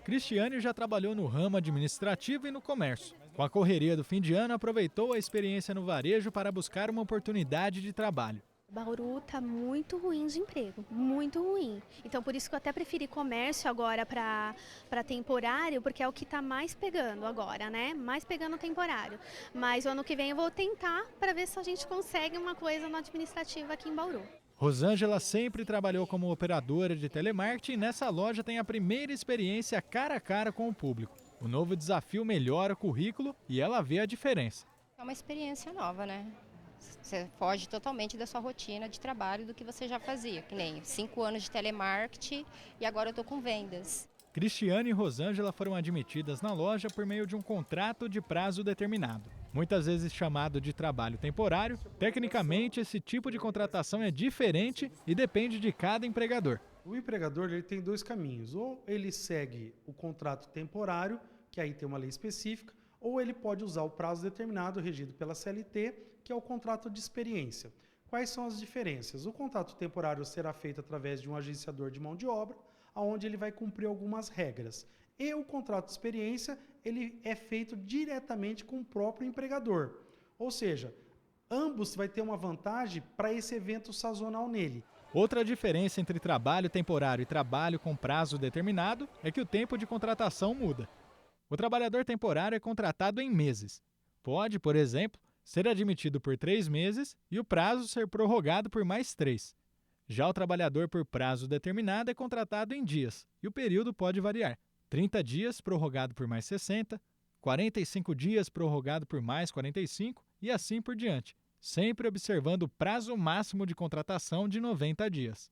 Cristiane já trabalhou no ramo administrativo e no comércio. Com a correria do fim de ano, aproveitou a experiência no varejo para buscar uma oportunidade de trabalho. Bauru está muito ruim de emprego, muito ruim. Então por isso que eu até preferi comércio agora para temporário, porque é o que está mais pegando agora, né? Mais pegando temporário. Mas o ano que vem eu vou tentar para ver se a gente consegue uma coisa no administrativo aqui em Bauru. Rosângela sempre trabalhou como operadora de telemarketing e nessa loja tem a primeira experiência cara a cara com o público. O novo desafio melhora o currículo e ela vê a diferença. É uma experiência nova, né? Você foge totalmente da sua rotina de trabalho do que você já fazia, que nem 5 anos de telemarketing e agora eu estou com vendas. Cristiane e Rosângela foram admitidas na loja por meio de um contrato de prazo determinado. Muitas vezes chamado de trabalho temporário, tecnicamente esse tipo de contratação é diferente e depende de cada empregador. O empregador ele tem dois caminhos, ou ele segue o contrato temporário, que aí tem uma lei específica, ou ele pode usar o prazo determinado regido pela CLT, que é o contrato de experiência. Quais são as diferenças? O contrato temporário será feito através de um agenciador de mão de obra, onde ele vai cumprir algumas regras. E o contrato de experiência ele é feito diretamente com o próprio empregador. Ou seja, ambos vai ter uma vantagem para esse evento sazonal nele. Outra diferença entre trabalho temporário e trabalho com prazo determinado é que o tempo de contratação muda. O trabalhador temporário é contratado em meses. Pode, por exemplo, ser admitido por 3 meses e o prazo ser prorrogado por mais 3. Já o trabalhador por prazo determinado é contratado em dias e o período pode variar. 30 dias prorrogado por mais 60, 45 dias prorrogado por mais 45 e assim por diante, sempre observando o prazo máximo de contratação de 90 dias.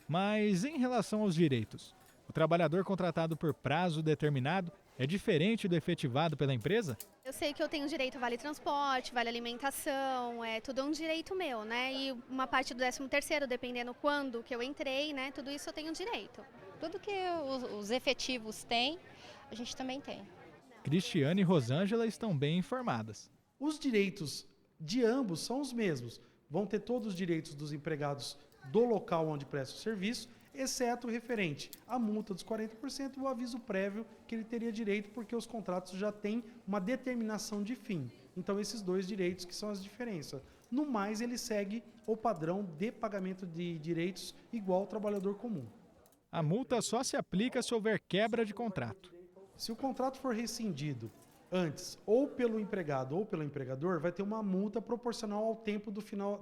Mas em relação aos direitos, o trabalhador contratado por prazo determinado é diferente do efetivado pela empresa? Eu sei que eu tenho direito a vale transporte, vale alimentação, tudo um direito meu, né? E uma parte do 13º, dependendo quando que eu entrei, né? Tudo isso eu tenho direito. Tudo que os efetivos têm, a gente também tem. Cristiane e Rosângela estão bem informadas. Os direitos de ambos são os mesmos. Vão ter todos os direitos dos empregados do local onde presta o serviço, exceto o referente à multa dos 40% e o aviso prévio que ele teria direito, porque os contratos já têm uma determinação de fim. Então, esses dois direitos que são as diferenças. No mais, ele segue o padrão de pagamento de direitos igual ao trabalhador comum. A multa só se aplica se houver quebra de contrato. Se o contrato for rescindido antes, ou pelo empregado ou pelo empregador, vai ter uma multa proporcional ao tempo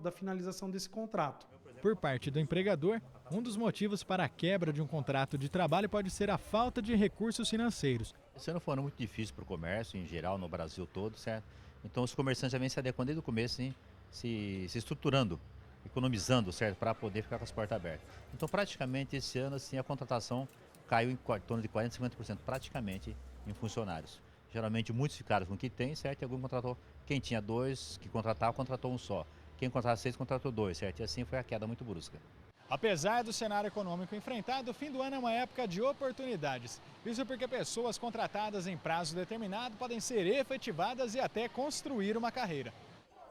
da finalização desse contrato. Por parte do empregador, um dos motivos para a quebra de um contrato de trabalho pode ser a falta de recursos financeiros. Esse ano foi um ano muito difícil para o comércio, em geral, no Brasil todo, certo? Então os comerciantes já vêm se adequando desde o começo, hein? se estruturando, economizando, certo? Para poder ficar com as portas abertas. Então praticamente esse ano assim, a contratação caiu em torno de 40%, 50% praticamente em funcionários. Geralmente muitos ficaram com o que tem, certo? E algum contratou, quem tinha 2 que contratava, contratou um só. Quem contratava 6, contratou 2, certo? E assim foi a queda muito brusca. Apesar do cenário econômico enfrentado, o fim do ano é uma época de oportunidades. Isso porque pessoas contratadas em prazo determinado podem ser efetivadas e até construir uma carreira.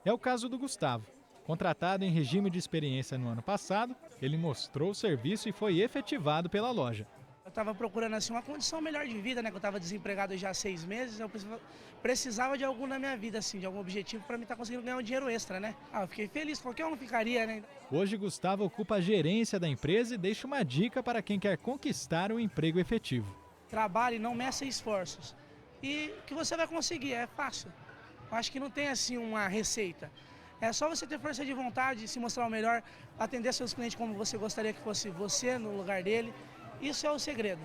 É o caso do Gustavo. Contratado em regime de experiência no ano passado, ele mostrou o serviço e foi efetivado pela loja. Eu estava procurando assim, uma condição melhor de vida, né? Que eu estava desempregado já há 6 meses, eu precisava de algo na minha vida, assim, de algum objetivo para mim estar conseguindo ganhar um dinheiro extra, né? Eu fiquei feliz, qualquer um ficaria, né? Hoje, Gustavo ocupa a gerência da empresa e deixa uma dica para quem quer conquistar um emprego efetivo. Trabalhe, não meça esforços. E o que você vai conseguir, é fácil. Eu acho que não tem assim uma receita. É só você ter força de vontade, se mostrar o melhor, atender seus clientes como você gostaria que fosse você no lugar dele. Isso é o segredo.